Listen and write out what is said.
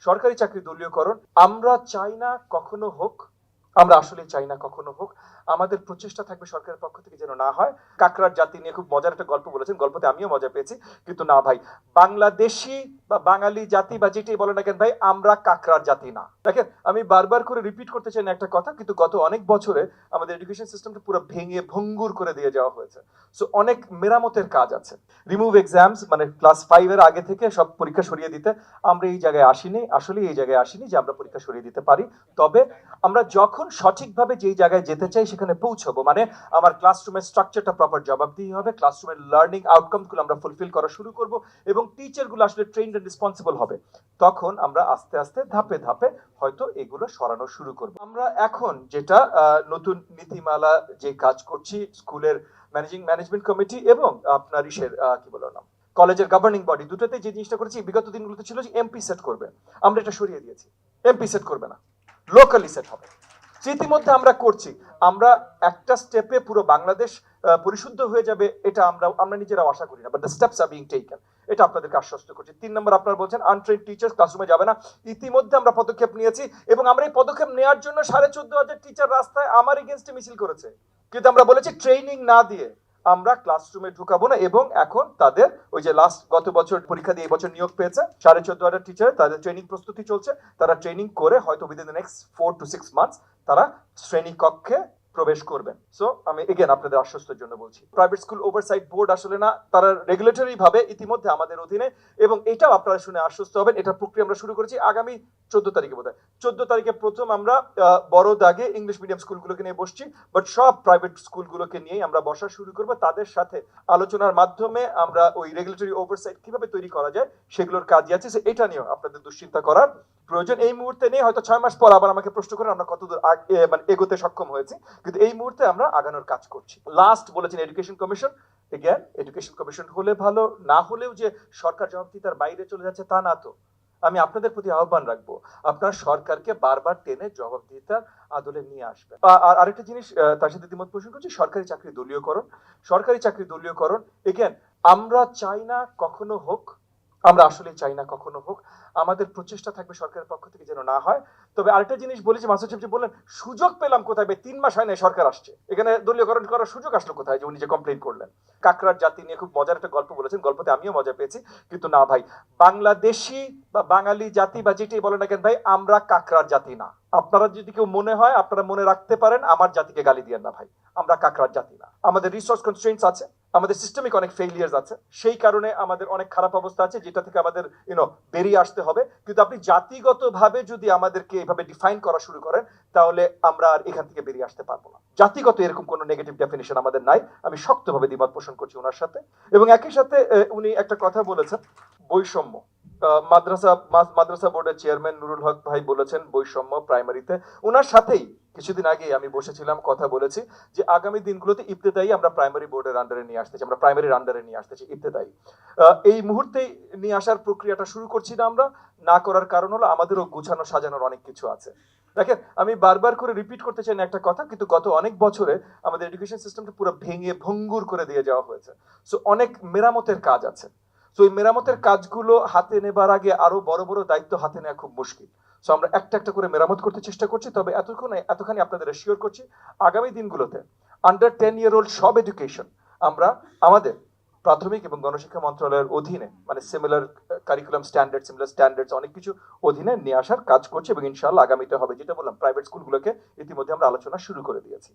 সরকারি চাকরি দলীয়করণ আমরা চাই না কখনো হোক, আমরা আসলে চাই না কখনো হোক। আমাদের প্রচেষ্টা থাকবে সরকারের পক্ষ থেকে যেন না হয়। কাকড়ার জাতি নিয়ে খুব মজার একটা গল্প বলেছেন, গল্পতে আমিও মজা পেয়েছি, কিন্তু না ভাই, বাংলাদেশি বা বাঙালি জাতি বা যেটাই বলেন না কেন ভাই, আমরা কাকড়ার জাতি না। দেখেন, আমি বারবার করে রিপিট করতে চাই না একটা কথা, কিন্তু গত অনেক বছরে আমাদের এডুকেশন সিস্টেমটা পুরো ভেঙে ভঙ্গুর করে দিয়ে যাওয়া হয়েছে। সো অনেক মেরামতের কাজ আছে। রিমুভ এক্সামস, মানে ক্লাস 5 এর আগে থেকে সব পরীক্ষা সরিয়ে দিতে। আমরা এই জায়গায় আসিনি, আসলে এই জায়গায় আসিনি যে আমরা পরীক্ষা সরিয়ে দিতে পারি। তবে আমরা যখন সঠিকভাবে যেই জায়গায় যেতে চাই সেখানে পৌঁছবো, মানে আমার ক্লাসরুমের স্ট্রাকচারটা প্রপার জবাব দিয়ে হবে, ক্লাসরুমের লার্নিং আউটকামগুলো আমরা ফুলফিল করা শুরু করব এবং টিচারগুলো আসলে ট্রেন্ড এন্ড রেসপন্সিবল হবে। তখন আমরা আস্তে আস্তে ধাপে ধাপে হয়তো এগুলো সরানো শুরু করব। আমরা এখন যেটা নতুন নীতিমালা যে কাজ করছি, স্কুলের ম্যানেজমেন্ট কমিটি এবং আপনার ইসের কি বলো না, কলেজের গভর্নিং বডি, দুটোতে যে জিনিসটা করেছি বিগত দিনগুলোতে ছিল যে এমপি সেট করবে, আমরা এটা সরিয়ে দিয়েছি। এমপি সেট করবে না, লোকালি সেট হবে। ইতিমধ্যে আমরা করছি, আমরা একটা স্টেপে পুরো বাংলাদেশ পরিশুদ্ধ হয়ে যাবে এটা আমরা নিজেরাও আশা করি না, but the steps are being taken, এটা আপনাদেরকে আশ্বস্ত করছি। 3 নম্বর, আপনারা বলছেন আনট্রেন্ড টিচার ক্লাসরুমে যাবে না। ইতিমধ্যে আমরা পদক্ষেপ নিয়েছি এবং আমরা এই পদক্ষেপ নেওয়ার জন্য 14,500 টিচার রাস্তায় আমার এগেইনস্টে মিছিল করেছে, কিন্তু আমরা বলেছি ট্রেনিং না দিয়ে আমরা ক্লাসরুমে ঢুকাবো না। এবং এখন তাদের ওই যে গত বছর পরীক্ষা দিয়ে এই বছর নিয়োগ পেয়েছে 14,500 টিচার, তাদের ট্রেনিং প্রস্তুতি চলছে। তারা ট্রেনিং করে হয়তো within the next 4 to 6 months তারা শ্রেণী কক্ষে প্রবেশ করবেন। সো আমি এগেন আপনাদের আশ্বস্তের জন্য বলছি, প্রাইভেট স্কুল ওভারসাইট বোর্ড আসলে না, তারা রেগুলেটরি ভাবে ইতিমধ্যে আমাদের অধীনে, এবং এটাও আপনারা শুনে আশ্বস্ত হবেন। এটা প্রক্রিয়া আমরা শুরু করেছি আগামী 14 তারিখে, বোধ হয় 14 তারিখে প্রথম আমরা বড় দাগে ইংলিশ মিডিয়াম স্কুলগুলোকে নিয়ে বসছি, বাট সব প্রাইভেট স্কুলগুলোকে নিয়ে আমরা বসা শুরু করব। তাদের সাথে আলোচনার মাধ্যমে আমরা ওই রেগুলেটরি ওভারসাইট কিভাবে তৈরি করা যায় সেগুলোর কাজই আছে। এটা নিয়েও আপনাদের দুশ্চিন্তা করার প্রয়োজন এই মুহূর্তে নেই। হয়তো 6 মাস পর আবার আমাকে প্রশ্ন করেন আমরা কতদূর মানে এগোতে সক্ষম হয়েছি, কিন্তু এই মুহূর্তে আমরা আগানোর কাজ করছি। লাস্ট বলেছেন education commission, again education commission হলে ভালো, না হলেও যে সরকার জবাবদিহিতার বাইরে চলে যাচ্ছে তা না তো। আমি আপনাদের প্রতি আহ্বান রাখবো, আপনার সরকারকে বারবার টেনে জবাবদিহিতার আদলে নিয়ে আসবেন। আর আরেকটা জিনিস তার সাথে দ্বিমত পোষণ করছি, সরকারি চাকরি দলীয়করণ। সরকারি চাকরি দলীয়করণ এগেন আমরা চাই না কখনো হোক, আমরা আসলে চাই না কখনো হোক। আমাদের প্রচেষ্টা থাকবে সরকারের পক্ষ থেকে যেন না হয়। তবে আরেকটা জিনিস বলেছি, মাসুদ সাহেব যে বললেন সুযোগ পেলাম কোথায়, 3 মাস হয় না সরকার আসছে, এখানে দলীয়করণ করার সুযোগ আসলো কোথায় যে উনি যে কমপ্লেন করলেন। কাকড়ার জাতি নিয়ে খুব মজার একটা গল্প বলেছেন, গল্পতে আমিও মজা পেয়েছি, কিন্তু না ভাই, বাংলাদেশি বা বাঙালি জাতি বা যেটাই বলেন না কেন ভাই, আমরা কাকড়ার জাতি না। আপনারা যদি কেউ মনে হয়, আপনারা মনে রাখতে পারেন, আমার জাতিকে গালি দিয়েন না ভাই, আমরা কাকড়ার জাতি না। আমাদের রিসোর্স কনস্ট্রেইনটস আছে, আমাদের সিস্টেমিক অনেক ফেইলিয়ার্স আছে, সেই কারণে আমাদের অনেক খারাপ অবস্থা আছে, যেটা থেকে আমাদের বেরিয়ে আসতে হবে। কিন্তু আপনি জাতিগতভাবে যদি আমাদেরকে এভাবে ডিফাইন করা শুরু করেন, তাহলে আমরা আর এখান থেকে বেরিয়ে আসতে পারবো না। জাতিগত এরকম কোনো নেগেটিভ ডেফিনিশন আমাদের নাই। আমি শক্তভাবে দ্বিমত পোষণ করছি ওনার সাথে। এবং একই সাথে উনি একটা কথা বলেছেন, বৈষম্য। মাদ্রাসা বোর্ডের চেয়ারম্যান নুরুল হক ভাই বলেছেন বৈষম্য প্রাইমারিতে। ওনার সাথেই কিছুদিন আগে আমি বসেছিলাম, কথা বলেছি যে আগামী দিনগুলোতে ইবতেদায়ী আমরা প্রাইমারি বোর্ডের আন্ডারে নিয়ে আসতেছি, আমরা প্রাইমারির আন্ডারে নিয়ে আসতেছি ইবতেদায়ী। এই মুহূর্তেই নিয়ে আসার প্রক্রিয়াটা শুরু করছি না আমরা, না করার কারণ হলো আমাদেরও গুছানো সাজানোর অনেক কিছু আছে। দেখেন, আমি বারবার করে রিপিট করতে চাই না একটা কথা, কিন্তু গত অনেক বছরে আমাদের এডুকেশন সিস্টেমটা পুরো ভেঙে ভঙ্গুর করে দিয়ে যাওয়া হয়েছে। সো অনেক মেরামতের কাজ আছে। তো এই মেরামতের কাজগুলো হাতে নেবার আগে আরো বড় বড় দায়িত্ব হাতে নেওয়া খুব মুশকিল। সো আমরা একটা একটা করে মেরামত করতে চেষ্টা করছি। তবে এতখানি আপনাদের অ্যাসিওর করছি, আগামী দিনগুলোতে আন্ডার 10-year-old সব এডুকেশন আমরা আমাদের প্রাথমিক এবং গণশিক্ষা মন্ত্রণালয়ের অধীনে, মানে similar curriculum standard, similar standards অনেক কিছু অধীনে নিয়ে আসার কাজ করছি, এবং ইনশাআল্লাহ আগামীতে হবে। যেটা বললাম, প্রাইভেট স্কুলগুলোকে ইতিমধ্যে আমরা আলোচনা শুরু করে দিয়েছি।